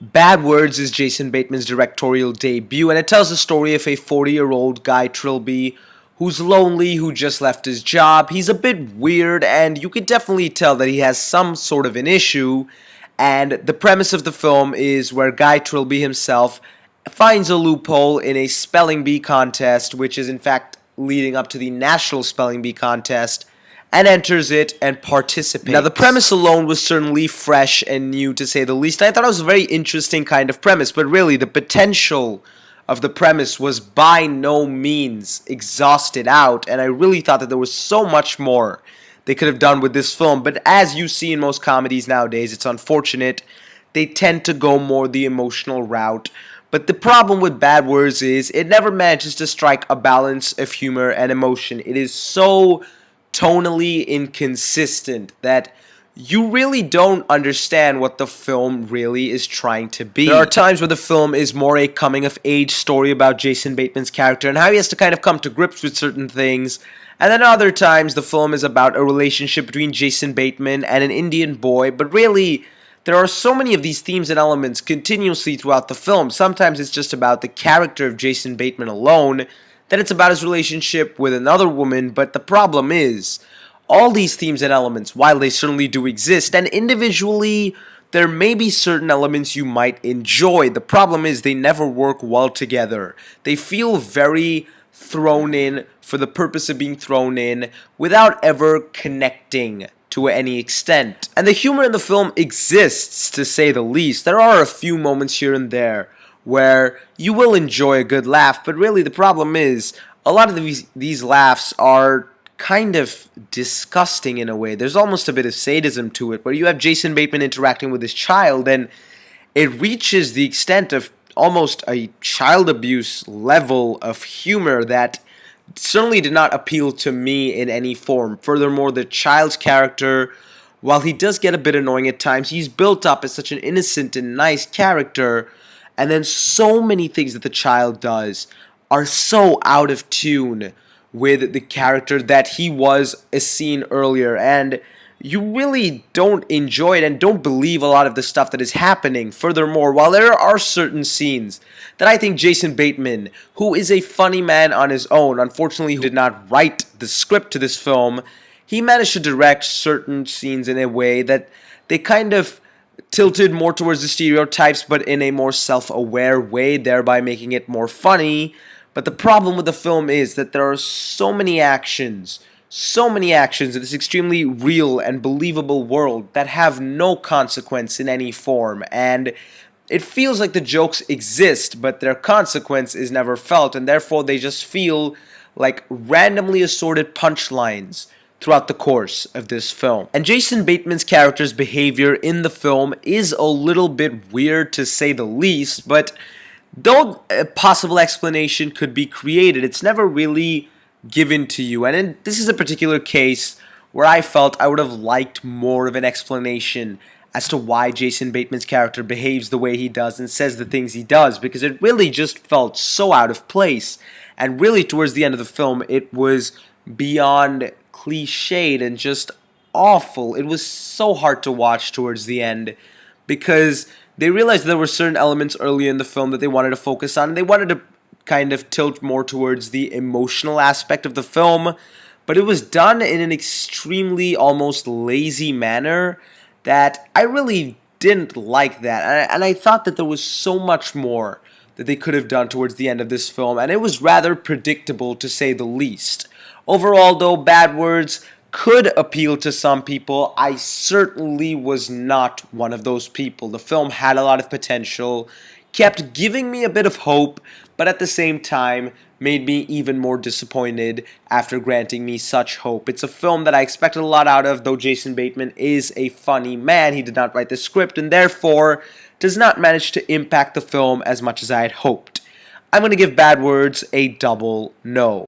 Bad Words is Jason Bateman's directorial debut, and it tells the story of a 40-year-old Guy Trilby who's lonely, who just left his job. He's a bit weird, and you can definitely tell that he has some sort of an issue. And the premise of the film is where Guy Trilby himself finds a loophole in a spelling bee contest, which is in fact leading up to the National Spelling Bee Contest, and enters it and participates. Now, the premise alone was certainly fresh and new, to say the least. I thought it was a very interesting kind of premise, but really, the potential of the premise was by no means exhausted out, and I really thought that there was so much more they could have done with this film. But as you see in most comedies nowadays, it's unfortunate, they tend to go more the emotional route. But the problem with Bad Words is it never manages to strike a balance of humor and emotion. It is so tonally inconsistent that you really don't understand what the film really is trying to be. There are times where the film is more a coming-of-age story about Jason Bateman's character and how he has to kind of come to grips with certain things, and then other times the film is about a relationship between Jason Bateman and an Indian boy, but really, there are so many of these themes and elements continuously throughout the film. Sometimes it's just about the character of Jason Bateman alone, then it's about his relationship with another woman, but the problem is, all these themes and elements, while they certainly do exist, and individually, there may be certain elements you might enjoy, the problem is they never work well together. They feel very thrown in for the purpose of being thrown in, without ever connecting to any extent. And the humor in the film exists, to say the least. There are a few moments here and there where you will enjoy a good laugh, but really the problem is a lot of these laughs are kind of disgusting in a way. There's almost a bit of sadism to it, where you have Jason Bateman interacting with his child, and it reaches the extent of almost a child abuse level of humor that certainly did not appeal to me in any form. Furthermore, the child's character, while he does get a bit annoying at times, he's built up as such an innocent and nice character, and then so many things that the child does are so out of tune with the character that he was as seen earlier, and you really don't enjoy it and don't believe a lot of the stuff that is happening. Furthermore, while there are certain scenes that I think Jason Bateman, who is a funny man on his own, unfortunately who did not write the script to this film, he managed to direct certain scenes in a way that they kind of tilted more towards the stereotypes, but in a more self-aware way, thereby making it more funny. But the problem with the film is that there are so many actions in this extremely real and believable world that have no consequence in any form, and it feels like the jokes exist, but their consequence is never felt, and therefore they just feel like randomly assorted punchlines throughout the course of this film. And Jason Bateman's character's behavior in the film is a little bit weird, to say the least, but though a possible explanation could be created, it's never really given to you. And this is a particular case where I felt I would have liked more of an explanation as to why Jason Bateman's character behaves the way he does and says the things he does, because it really just felt so out of place. And really, towards the end of the film, it was beyond cliched and just awful. It was so hard to watch towards the end, because they realized there were certain elements early in the film that they wanted to focus on, and they wanted to kind of tilt more towards the emotional aspect of the film, but it was done in an extremely almost lazy manner that I really didn't like that, and I thought that there was so much more that they could have done towards the end of this film, and it was rather predictable, to say the least. Overall, though, Bad Words could appeal to some people. I certainly was not one of those people. The film had a lot of potential, kept giving me a bit of hope, but at the same time made me even more disappointed after granting me such hope. It's a film that I expected a lot out of, though Jason Bateman is a funny man. He did not write the script and therefore does not manage to impact the film as much as I had hoped. I'm going to give Bad Words a double no.